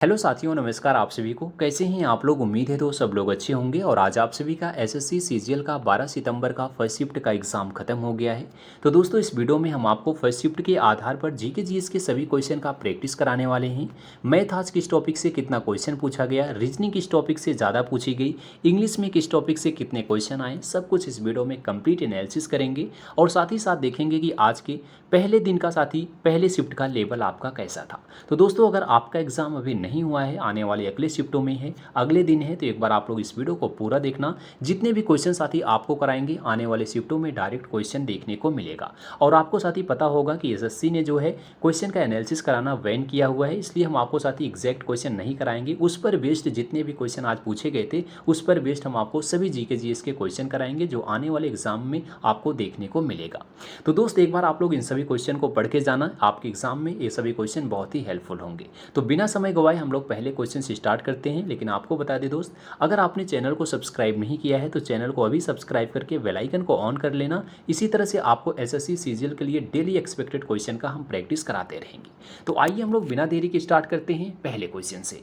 Hello साथियों, नमस्कार आप सभी को। कैसे हैं आप लोग? उम्मीद है तो सब लोग अच्छे होंगे। और आज आप सभी का एसएससी सीजीएल का 12 सितंबर का फर्स्ट शिफ्ट का एग्ज़ाम खत्म हो गया है। तो दोस्तों, इस वीडियो में हम आपको फर्स्ट शिफ्ट के आधार पर जीके जीएस के सभी क्वेश्चन का प्रैक्टिस कराने वाले हैं। मैथ आज किस टॉपिक से कितना क्वेश्चन पूछा गया, रीजनिंग किस टॉपिक से ज़्यादा पूछी गई, इंग्लिश में किस टॉपिक से कितने क्वेश्चन आए, सब कुछ इस वीडियो में कंप्लीट एनालिसिस करेंगे। और साथ ही साथ देखेंगे कि आज के पहले दिन का साथी पहले शिफ्ट का लेवल आपका कैसा था। तो दोस्तों, अगर आपका एग्ज़ाम अभी नहीं हुआ है, आने वाले अगले शिफ्टों में है, अगले दिन है, तो एक बार आप लोग इस वीडियो को पूरा देखना। जितने भी क्वेश्चन साथी आपको कराएंगे आने वाले शिफ्टों में डायरेक्ट क्वेश्चन देखने को मिलेगा। और आपको साथी पता होगा कि एसएससी ने जो है क्वेश्चन का एनालिसिस कराना बैन किया हुआ है, इसलिए हम आपको साथी एग्जैक्ट क्वेश्चन नहीं कराएंगे। उस पर बेस्ड जितने भी क्वेश्चन आज पूछे गए थे, उस पर बेस्ड हम आपको सभी जीके जीएस के क्वेश्चन कराएंगे जो आने वाले एग्जाम में आपको देखने को मिलेगा। तो दोस्त, एक बार आप लोग इन सभी क्वेश्चन को पढ़ के जाना, आपके एग्जाम में ये सभी क्वेश्चन बहुत ही हेल्पफुल होंगे। तो बिना समय गवाए हम लोग पहले क्वेश्चन से स्टार्ट करते हैं। लेकिन आपको बता दें दोस्त, अगर आपने चैनल को सब्सक्राइब नहीं किया है तो चैनल को अभी सब्सक्राइब करके बेल आइकन को ऑन कर लेना। इसी तरह से आपको एसएससी सीजीएल के लिए डेली एक्सपेक्टेड क्वेश्चन का हम प्रैक्टिस कराते रहेंगे। तो आइए हम लोग बिना देरी के स्टार्ट करते हैं पहले क्वेश्चन से।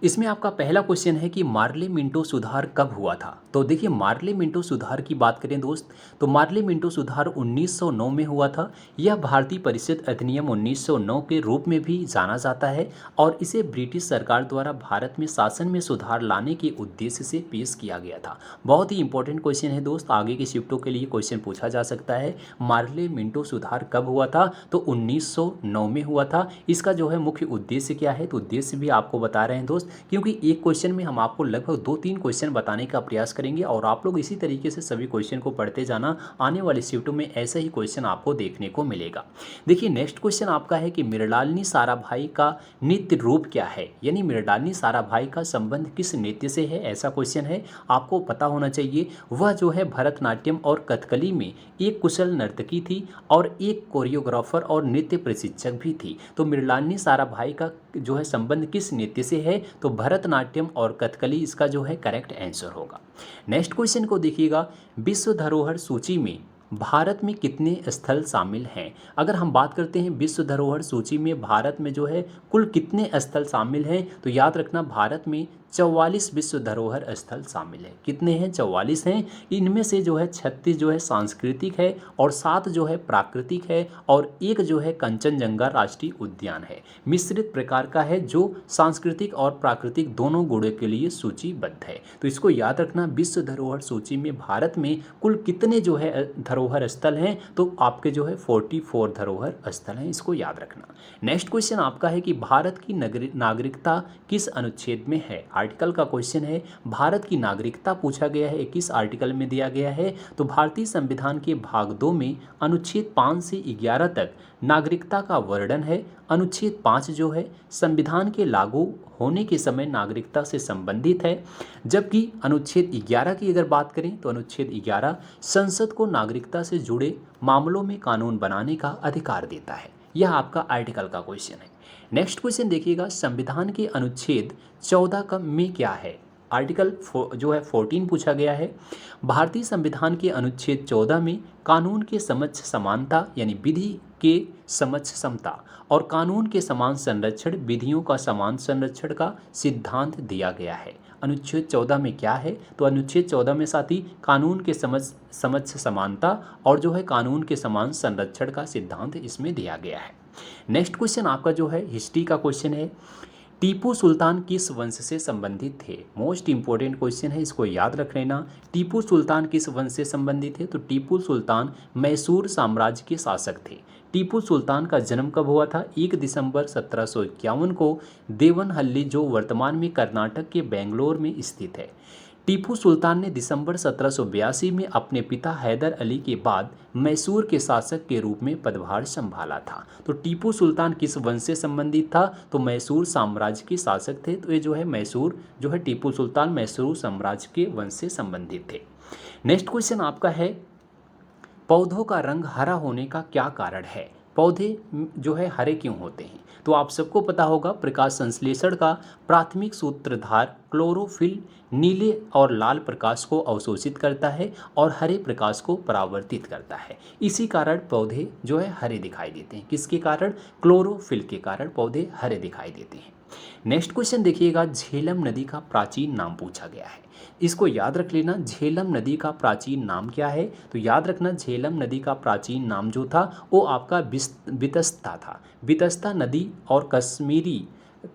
इसमें आपका पहला क्वेश्चन है कि मार्ले मिंटो सुधार कब हुआ था। तो देखिए, मार्ले मिंटो सुधार की बात करें दोस्त, तो मार्ले मिंटो सुधार 1909 में हुआ था। यह भारतीय परिषद अधिनियम 1909 के रूप में भी जाना जाता है और इसे ब्रिटिश सरकार द्वारा भारत में शासन में सुधार लाने के उद्देश्य से पेश किया गया था। बहुत ही इंपॉर्टेंट क्वेश्चन है दोस्त, आगे के शिफ्टों के लिए क्वेश्चन पूछा जा सकता है। मार्ले मिंटो सुधार कब हुआ था? तो 1909 में हुआ था। इसका जो है मुख्य उद्देश्य क्या है, तो उद्देश्य भी आपको बता रहे हैं दोस्त, क्योंकि एक क्वेश्चन में हम आपको लगभग 2-3 क्वेश्चन बताने का प्रयास करेंगे और आप लोग इसी तरीके से सभी क्वेश्चन को पढ़ते जाना। आने वाले शिफ्टों में ऐसे ही क्वेश्चन आपको देखने को मिलेगा। देखिए, नेक्स्ट क्वेश्चन आपका है कि मृणालिनी साराभाई का नृत्य रूप क्या है, यानी मृणालिनी साराभाई का संबंध किस नृत्य से है, ऐसा क्वेश्चन है। आपको पता होना चाहिए वह जो है भरतनाट्यम और कथकली में एक कुशल नर्तकी थी और एक कोरियोग्राफर और नृत्य प्रशिक्षक भी थी। तो मृणालिनी साराभाई का जो है संबंध किस नृत्य से है, तो भरतनाट्यम और कथकली इसका जो है करेक्ट आंसर होगा। नेक्स्ट क्वेश्चन को देखिएगा, विश्व धरोहर सूची में भारत में कितने स्थल शामिल हैं। अगर हम बात करते हैं विश्व धरोहर सूची में भारत में जो है कुल कितने स्थल शामिल हैं, तो याद रखना भारत में 44 विश्व धरोहर स्थल शामिल है। कितने हैं? 44 हैं। इनमें से जो है 36 जो है सांस्कृतिक है और 7 जो है प्राकृतिक है और एक जो है कंचनजंगा राष्ट्रीय उद्यान है। मिश्रित प्रकार का है जो सांस्कृतिक और प्राकृतिक दोनों गुणों के लिए सूचीबद्ध है। तो इसको याद रखना, विश्व धरोहर सूची में भारत में कुल कितने जो है धरोहर स्थल हैं, तो आपके जो है 44 धरोहर स्थल हैं, इसको याद रखना। नेक्स्ट क्वेश्चन आपका है कि भारत की नागरिकता किस अनुच्छेद में है। आर्टिकल का क्वेश्चन है, भारत की नागरिकता पूछा गया है, किस आर्टिकल में दिया गया है, तो भारतीय संविधान के भाग 2 में अनुच्छेद 5 से 11 तक नागरिकता का वर्णन है। अनुच्छेद 5 जो है संविधान के लागू होने के समय नागरिकता से संबंधित है, जबकि अनुच्छेद 11 की अगर बात करें तो अनुच्छेद 11 संसद को नागरिकता से जुड़े मामलों में कानून बनाने का अधिकार देता है। यह आपका आर्टिकल का क्वेश्चन है। नेक्स्ट क्वेश्चन देखिएगा, संविधान के अनुच्छेद 14 का में क्या है। आर्टिकल जो है 14 पूछा गया है। भारतीय संविधान के अनुच्छेद 14 में कानून के समक्ष समानता यानी विधि के समक्ष समता और कानून के समान संरक्षण, विधियों का समान संरक्षण का सिद्धांत दिया गया है। अनुच्छेद 14 में क्या है, तो अनुच्छेद 14 में साथी कानून के समक्ष समानता और जो है कानून के समान संरक्षण का सिद्धांत इसमें दिया गया है। नेक्स्ट क्वेश्चन आपका जो है हिस्ट्री का क्वेश्चन है, टीपू सुल्तान किस वंश से संबंधित थे। मोस्ट इंपॉर्टेंट क्वेश्चन है, इसको याद रख लेना। टीपू सुल्तान किस वंश से संबंधित थे, तो टीपू सुल्तान मैसूर साम्राज्य के शासक थे। टीपू सुल्तान का जन्म कब हुआ था? 1 दिसंबर 1751 को देवनहल्ली, जो वर्तमान में कर्नाटक के बेंगलोर में स्थित है। टीपू सुल्तान ने दिसंबर 1782 में अपने पिता हैदर अली के बाद मैसूर के शासक के रूप में पदभार संभाला था। तो टीपू सुल्तान किस वंश से संबंधित था, तो मैसूर साम्राज्य के शासक थे। तो ये जो है मैसूर जो है टीपू सुल्तान मैसूर साम्राज्य के वंश से संबंधित थे। नेक्स्ट क्वेश्चन आपका है, पौधों का रंग हरा होने का क्या कारण है। पौधे जो है हरे क्यों होते हैं, तो आप सबको पता होगा प्रकाश संश्लेषण का प्राथमिक सूत्रधार क्लोरोफिल नीले और लाल प्रकाश को अवशोषित करता है और हरे प्रकाश को परावर्तित करता है। इसी कारण पौधे जो है हरे दिखाई देते हैं। किसके कारण? क्लोरोफिल के कारण पौधे हरे दिखाई देते हैं। नेक्स्ट क्वेश्चन देखिएगा, झेलम नदी का प्राचीन नाम पूछा गया है। इसको याद रख लेना, झेलम नदी का प्राचीन नाम क्या है। तो याद रखना, झेलम नदी का प्राचीन नाम जो था वो आपका बितस्ता था। बितस्ता नदी और कश्मीरी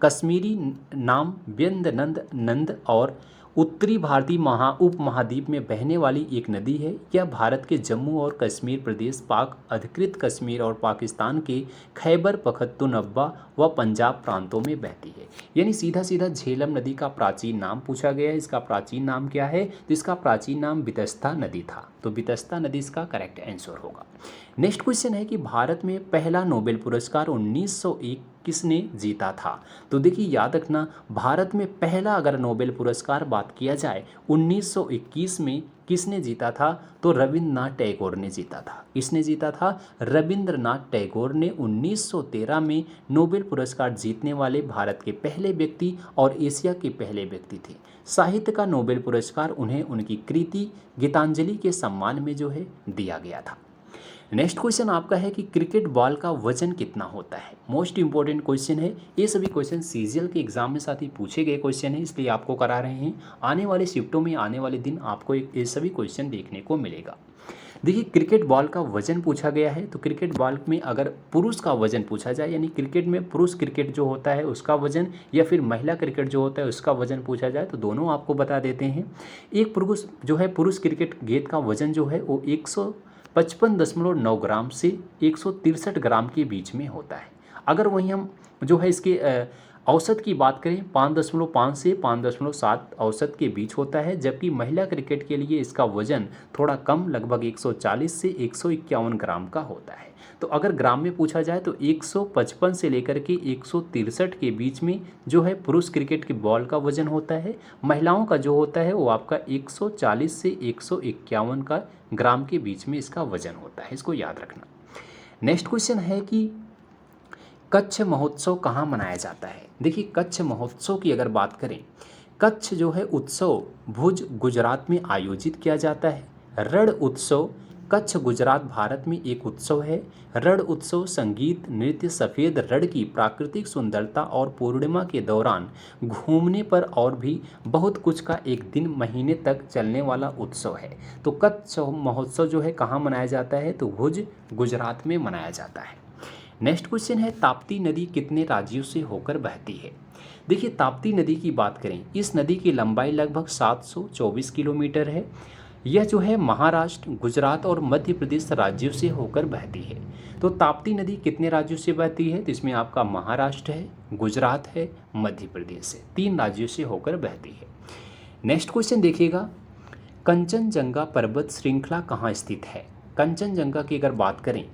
कश्मीरी नाम व्यंद नंद नंद और उत्तरी भारतीय उपमहाद्वीप में बहने वाली एक नदी है। यह भारत के जम्मू और कश्मीर प्रदेश, पाक अधिकृत कश्मीर और पाकिस्तान के खैबर पख्तूनख्वा व पंजाब प्रांतों में बहती है। यानी सीधा सीधा झेलम नदी का प्राचीन नाम पूछा गया है। इसका प्राचीन नाम क्या है? तो इसका प्राचीन नाम बितस्ता नदी था। तो बितस्ता नदी इसका करेक्ट आंसर होगा। नेक्स्ट क्वेश्चन है कि भारत में पहला नोबेल पुरस्कार 1901 किसने जीता था? तो देखिए याद रखना, भारत में पहला अगर नोबेल पुरस्कार बात किया जाए 1921 में किसने जीता था? तो रविंद्रनाथ टैगोर ने जीता था। किसने जीता था? रविंद्रनाथ टैगोर ने 1913 में नोबेल पुरस्कार जीतने वाले भारत के पहले व्यक्ति और एशिया के पहले व्यक्ति थे। साहित्य का नोबेल पुरस्कार उन्हें उनकी कृति गीतांजलि के सम्मान में जो है दिया गया था। नेक्स्ट क्वेश्चन आपका है कि क्रिकेट बॉल का वजन कितना होता है? मोस्ट इंपॉर्टेंट क्वेश्चन है। ये सभी क्वेश्चन सीजीएल के एग्जाम में साथ ही पूछे गए क्वेश्चन है, इसलिए आपको करा रहे हैं। आने वाले शिफ्टों में आने वाले दिन आपको ये सभी क्वेश्चन देखने को मिलेगा। देखिए क्रिकेट बॉल का वजन पूछा गया है। तो क्रिकेट बॉल में अगर पुरुष का वजन पूछा जाए, यानी क्रिकेट में पुरुष क्रिकेट जो होता है उसका वजन, या फिर महिला क्रिकेट जो होता है उसका वजन पूछा जाए, तो दोनों आपको बता देते हैं। एक पुरुष क्रिकेट गेंद का वजन जो है वो 155.9 ग्राम से 163 ग्राम के बीच में होता है। अगर वहीं हम जो है इसके औसत की बात करें 5.5 से 5.7 औसत के बीच होता है, जबकि महिला क्रिकेट के लिए इसका वजन थोड़ा कम, लगभग 140 से 151 ग्राम का होता है। तो अगर ग्राम में पूछा जाए तो 155 से लेकर के 163 के बीच में जो है पुरुष क्रिकेट की बॉल का वजन होता है। महिलाओं का जो होता है वो आपका 140 से 151 का ग्राम के बीच में इसका वजन होता है। इसको याद रखना। नेक्स्ट क्वेश्चन है कि कच्छ महोत्सव कहाँ मनाया जाता है? देखिए कच्छ महोत्सव की अगर बात करें, कच्छ जो है उत्सव भुज गुजरात में आयोजित किया जाता है। रण उत्सव कच्छ गुजरात भारत में एक उत्सव है। रण उत्सव संगीत, नृत्य, सफ़ेद रण की प्राकृतिक सुंदरता और पूर्णिमा के दौरान घूमने पर और भी बहुत कुछ का एक दिन महीने तक चलने वाला उत्सव है। तो कच्छ महोत्सव जो है कहाँ मनाया जाता है? तो भुज गुजरात में मनाया जाता है। नेक्स्ट क्वेश्चन है, ताप्ती नदी कितने राज्यों से होकर बहती है? देखिए ताप्ती नदी की बात करें, इस नदी की लंबाई लगभग 724 किलोमीटर है। यह जो है महाराष्ट्र, गुजरात और मध्य प्रदेश राज्यों से होकर बहती है। तो ताप्ती नदी कितने राज्यों से बहती है? तो इसमें आपका महाराष्ट्र है, गुजरात है, मध्य प्रदेश है, 3 राज्यों से होकर बहती है। नेक्स्ट क्वेश्चन देखिएगा, कंचनजंगा पर्वत श्रृंखला कहाँ स्थित है? कंचनजंगा की अगर बात करें,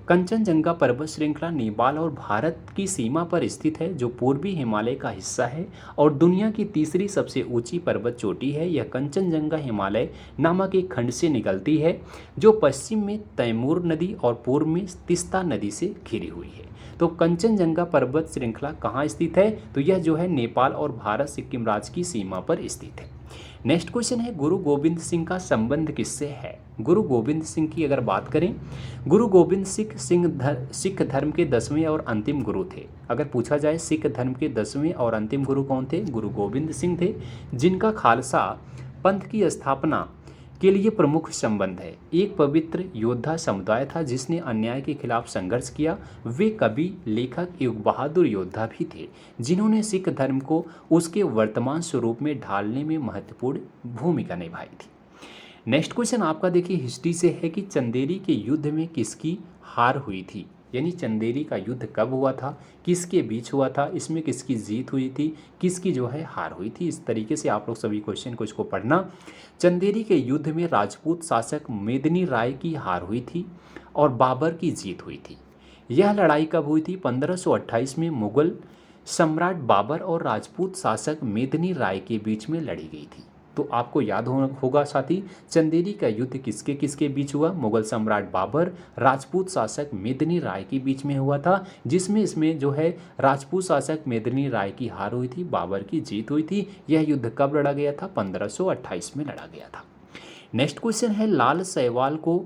कंचनजंगा पर्वत श्रृंखला नेपाल और भारत की सीमा पर स्थित है, जो पूर्वी हिमालय का हिस्सा है और दुनिया की तीसरी सबसे ऊंची पर्वत चोटी है। यह कंचनजंगा हिमालय नामक एक खंड से निकलती है, जो पश्चिम में तैमूर नदी और पूर्व में तिस्ता नदी से घिरी हुई है। तो कंचनजंगा पर्वत श्रृंखला कहाँ स्थित है? तो यह जो है नेपाल और भारत सिक्किम राज्य की सीमा पर स्थित है। नेक्स्ट क्वेश्चन है, गुरु गोविंद सिंह का संबंध किससे है? गुरु गोविंद सिंह की अगर बात करें, गुरु गोविंद सिख धर्म के 10वें और अंतिम गुरु थे। अगर पूछा जाए सिख धर्म के 10वें और अंतिम गुरु कौन थे? गुरु गोविंद सिंह थे, जिनका खालसा पंथ की स्थापना के लिए प्रमुख संबंध है। एक पवित्र योद्धा समुदाय था जिसने अन्याय के खिलाफ संघर्ष किया। वे कवि, लेखक, एक बहादुर योद्धा भी थे, जिन्होंने सिख धर्म को उसके वर्तमान स्वरूप में ढालने में महत्वपूर्ण भूमिका निभाई थी। नेक्स्ट क्वेश्चन आपका देखिए हिस्ट्री से है कि चंदेरी के युद्ध में किसकी हार हुई थी? यानी चंदेरी का युद्ध कब हुआ था, किसके बीच हुआ था, इसमें किसकी जीत हुई थी, किसकी जो है हार हुई थी। इस तरीके से आप लोग सभी क्वेश्चन को इसको पढ़ना। चंदेरी के युद्ध में राजपूत शासक मेदिनी राय की हार हुई थी और बाबर की जीत हुई थी। यह लड़ाई कब हुई थी? 1528 में मुगल सम्राट बाबर और राजपूत शासक मेदिनी राय के बीच में लड़ी गई थी। तो आपको याद होगा साथी, चंदेरी का युद्ध किसके किसके बीच हुआ? मुगल सम्राट बाबर, राजपूत शासक मेदिनी राय के बीच में हुआ था, जिसमें इसमें जो है राजपूत शासक मेदिनी राय की हार हुई थी, बाबर की जीत हुई थी। यह युद्ध कब लड़ा गया था? 1528 में लड़ा गया था। नेक्स्ट क्वेश्चन है, लाल सैवाल को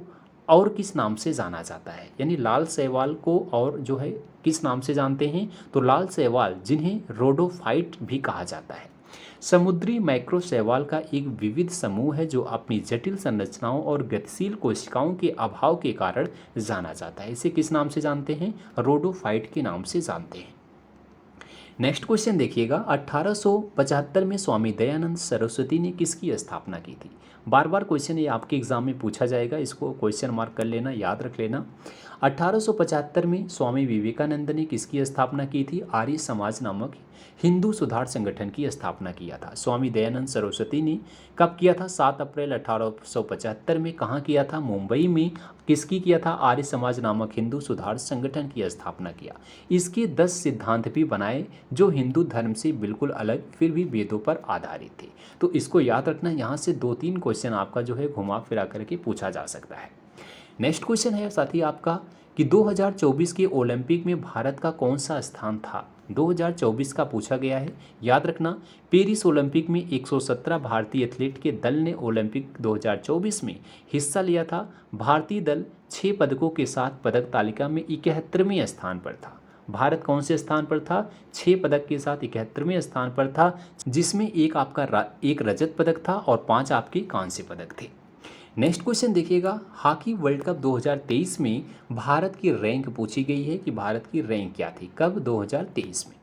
और किस नाम से जाना जाता है? यानी लाल शैवाल को और जो है किस नाम से जानते हैं? तो लाल शैवाल जिन्हें रोडोफाइट भी कहा जाता है। समुद्री मैक्रो शैवाल का एक विविध समूह है जो अपनी जटिल संरचनाओं और गतिशील कोशिकाओं के अभाव के कारण जाना जाता है। इसे किस नाम से जानते हैं? रोडोफाइट के नाम से जानते हैं। नेक्स्ट क्वेश्चन देखिएगा, 1875 में स्वामी दयानंद सरस्वती ने किसकी स्थापना की थी? बार बार क्वेश्चन ये आपके एग्जाम में पूछा जाएगा, इसको क्वेश्चन मार्क कर लेना, याद रख लेना। 1875 में स्वामी विवेकानंद ने किसकी स्थापना की थी? आर्य समाज नामक हिंदू सुधार संगठन की स्थापना किया था। स्वामी दयानंद सरस्वती ने कब किया था? 7 अप्रैल 1875 में। कहाँ किया था? मुंबई में। किसकी किया था? आर्य समाज नामक हिंदू सुधार संगठन की स्थापना किया। इसके 10 सिद्धांत भी बनाए जो हिंदू धर्म से बिल्कुल अलग फिर भी वेदों पर आधारित थे। तो इसको याद रखना, यहाँ से 2-3 क्वेश्चन आपका जो है घुमा फिरा करके पूछा जा सकता है। नेक्स्ट क्वेश्चन है साथी आपका कि 2024 के ओलंपिक में भारत का कौन सा स्थान था? 2024 का पूछा गया है, याद रखना। पेरिस ओलंपिक में 117 भारतीय एथलीट के दल ने ओलंपिक 2024 में हिस्सा लिया था। भारतीय दल 6 पदकों के साथ पदक तालिका में 71वें स्थान पर था। भारत कौन से स्थान पर था? 6 पदक के साथ 71वें स्थान पर था, जिसमें एक रजत पदक था और 5 आपके कांस्य पदक थे। नेक्स्ट क्वेश्चन देखिएगा, हॉकी वर्ल्ड कप 2023 में भारत की रैंक पूछी गई है कि भारत की रैंक क्या थी? कब? 2023 में।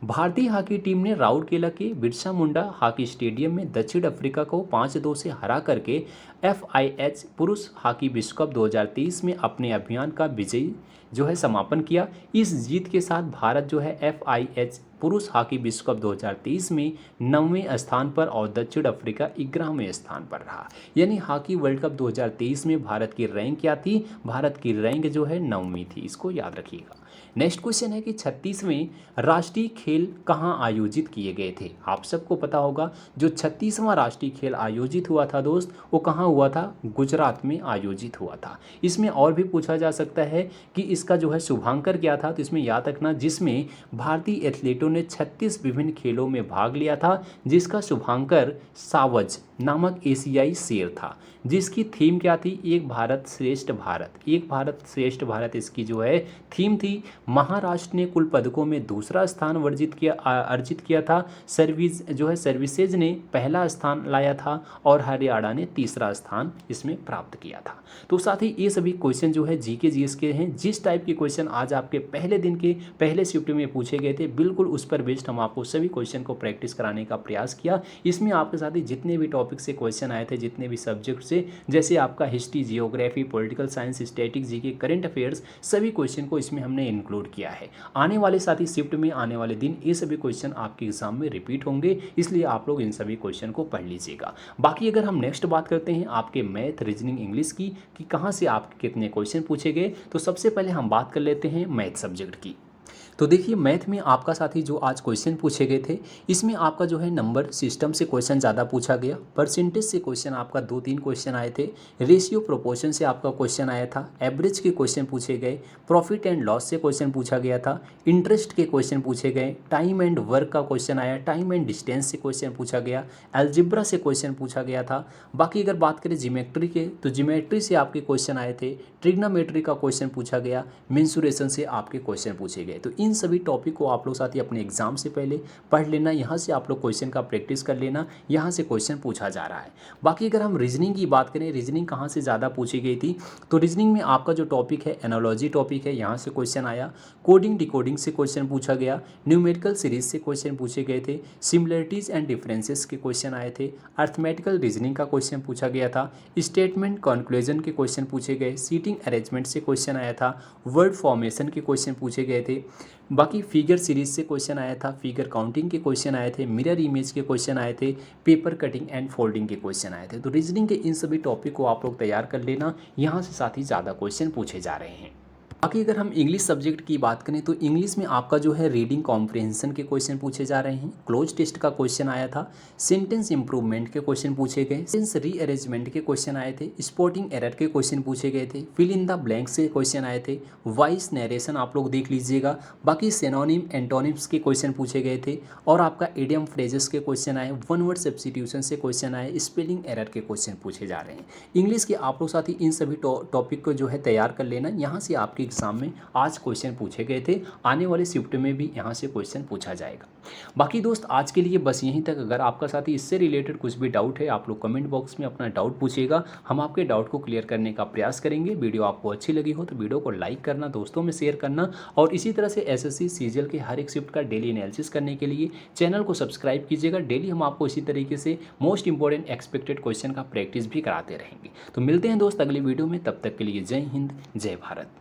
भारतीय हॉकी टीम ने राउरकेला के बिरसा मुंडा हॉकी स्टेडियम में दक्षिण अफ्रीका को 5-2 से हरा करके FIH पुरुष हॉकी विश्व कप 2023 में अपने अभियान का विजयी जो है समापन किया। इस जीत के साथ भारत जो है FIH पुरुष हॉकी विश्व कप 2023 में 9वें स्थान पर और दक्षिण अफ्रीका 11वें स्थान पर रहा। यानी हॉकी वर्ल्ड कप 2023 में भारत की रैंक क्या थी? भारत की रैंक जो है 9वीं थी, इसको याद रखिएगा। नेक्स्ट क्वेश्चन है कि 36वें राष्ट्रीय खेल कहाँ आयोजित किए गए थे? आप सबको पता होगा जो 36वां राष्ट्रीय खेल आयोजित हुआ था दोस्त, वो कहाँ हुआ था? गुजरात में आयोजित हुआ था। इसमें और भी पूछा जा सकता है कि इसका जो है शुभांकर क्या था? तो इसमें याद रखना, जिसमें भारतीय एथलीटों ने 36 विभिन्न खेलों में भाग लिया था, जिसका शुभांकर सावज नामक एशियाई शेर था, जिसकी थीम क्या थी? एक भारत श्रेष्ठ भारत। एक भारत श्रेष्ठ भारत इसकी जो है थीम थी। महाराष्ट्र ने कुल पदकों में दूसरा स्थान अर्जित किया था। सर्विसेज ने पहला स्थान लाया था और हरियाणा ने तीसरा स्थान इसमें प्राप्त किया था। तो साथ ही ये सभी क्वेश्चन जो है जीके जीएस के हैं। जिस टाइप के क्वेश्चन आज आपके पहले दिन के पहले शिफ्ट में पूछे गए थे, बिल्कुल उस पर बेस्ड हम आपको सभी क्वेश्चन को प्रैक्टिस कराने का प्रयास किया। इसमें आपके साथ ही जितने भी टॉपिक से क्वेश्चन आए थे, जितने भी सब्जेक्ट से, जैसे आपका history, geography, political science, static, GK, current affairs, सभी क्वेश्चन को इसमें हमने इंक्लूड किया है। आने वाले साथी शिफ्ट में आने वाले दिन ये सभी क्वेश्चन आपके एग्जाम में रिपीट होंगे, इसलिए आप लोग इन सभी क्वेश्चन को पढ़ लीजिएगा। बाकी अगर हम नेक्स्ट बात करते हैं आपके मैथ, रीजनिंग, इंग्लिश की कि कहाँ से आपके कितने क्वेश्चन पूछे गए, तो सबसे पहले हम बात कर लेते हैं मैथ सब्जेक्ट की। तो देखिए मैथ में आपका साथी जो आज क्वेश्चन पूछे गए थे, इसमें आपका जो है नंबर सिस्टम से क्वेश्चन ज़्यादा पूछा गया, परसेंटेज से क्वेश्चन आपका 2-3 क्वेश्चन आए थे, रेशियो प्रोपोर्शन से आपका क्वेश्चन आया था, एवरेज के क्वेश्चन पूछे गए, प्रॉफिट एंड लॉस से क्वेश्चन पूछा गया था, इंटरेस्ट के क्वेश्चन पूछे गए, टाइम एंड वर्क का क्वेश्चन आया, टाइम एंड डिस्टेंस से क्वेश्चन पूछा गया, एल्जिब्रा से क्वेश्चन पूछा गया था। बाकी अगर बात करें ज्योमेट्री के, तो ज्योमेट्री से आपके क्वेश्चन आए थे, ट्रिग्नोमेट्री का क्वेश्चन पूछा गया, मेंसुरेशन से आपके क्वेश्चन पूछे गए। तो इन सभी टॉपिक को आप लोग साथ ही अपने एग्जाम से पहले पढ़ लेना, यहाँ से आप लोग क्वेश्चन का प्रैक्टिस कर लेना, यहाँ से क्वेश्चन पूछा जा रहा है। बाकी अगर हम रीजनिंग की बात करें, रीजनिंग कहाँ से ज़्यादा पूछी गई थी, तो रीजनिंग में आपका जो टॉपिक है एनालॉजी टॉपिक है, यहाँ से क्वेश्चन आया, कोडिंग डिकोडिंग से क्वेश्चन पूछा गया, न्यूमेरिकल सीरीज से क्वेश्चन पूछे गए थे, सिमिलरिटीज़ एंड डिफरेंसेस के क्वेश्चन आए थे, अर्थमेटिकल रीजनिंग का क्वेश्चन पूछा गया था, स्टेटमेंट कंक्लूजन के क्वेश्चन पूछे गए, सीटिंग अरेंजमेंट से क्वेश्चन आया था, वर्ड फॉर्मेशन के क्वेश्चन पूछे गए थे। बाकी फिगर सीरीज से क्वेश्चन आया था, फिगर काउंटिंग के क्वेश्चन आए थे, मिरर इमेज के क्वेश्चन आए थे, पेपर कटिंग एंड फोल्डिंग के क्वेश्चन आए थे। तो रीजनिंग के इन सभी टॉपिक को आप लोग तैयार कर लेना, यहाँ से साथ ही ज़्यादा क्वेश्चन पूछे जा रहे हैं। बाकी अगर हम इंग्लिश सब्जेक्ट की बात करें तो इंग्लिश में आपका जो है रीडिंग कॉम्प्रिहेंशन के क्वेश्चन पूछे जा रहे हैं, क्लोज टेस्ट का क्वेश्चन आया था, सेंटेंस इंप्रूवमेंट के क्वेश्चन पूछे गए, सेंस रीअरेंजमेंट के क्वेश्चन आए थे, स्पॉटिंग एरर के क्वेश्चन पूछे गए थे, फिल इन द ब्लैंक्स के क्वेश्चन आए थे, वॉइस नरेशन आप लोग देख लीजिएगा, बाकी सिनोनिम एंटोनिम्स के क्वेश्चन पूछे गए थे और आपका इडियम फ्रेजेस के क्वेश्चन आए, वन वर्ड सब्स्टिट्यूशन से क्वेश्चन आए, स्पेलिंग एरर के क्वेश्चन पूछे जा रहे हैं। इंग्लिश के आप लोग साथ ही इन सभी टॉपिक को जो है तैयार कर लेना। यहाँ से आपके एग्जाम में आज क्वेश्चन पूछे गए थे, आने वाले शिफ्ट में भी यहाँ से क्वेश्चन पूछा जाएगा। बाकी दोस्त आज के लिए बस यहीं तक। अगर आपका साथी इससे रिलेटेड कुछ भी डाउट है आप लोग कमेंट बॉक्स में अपना डाउट पूछिएगा, हम आपके डाउट को क्लियर करने का प्रयास करेंगे। वीडियो आपको अच्छी लगी हो तो वीडियो को लाइक करना, दोस्तों में शेयर करना और इसी तरह से एसएससी सीजीएल के हर एक शिफ्ट का डेली एनालिसिस करने के लिए चैनल को सब्सक्राइब कीजिएगा। डेली हम आपको इसी तरीके से मोस्ट इंपॉर्टेंट एक्सपेक्टेड क्वेश्चन का प्रैक्टिस भी कराते रहेंगे। तो मिलते हैं दोस्त अगली वीडियो में, तब तक के लिए जय हिंद जय भारत।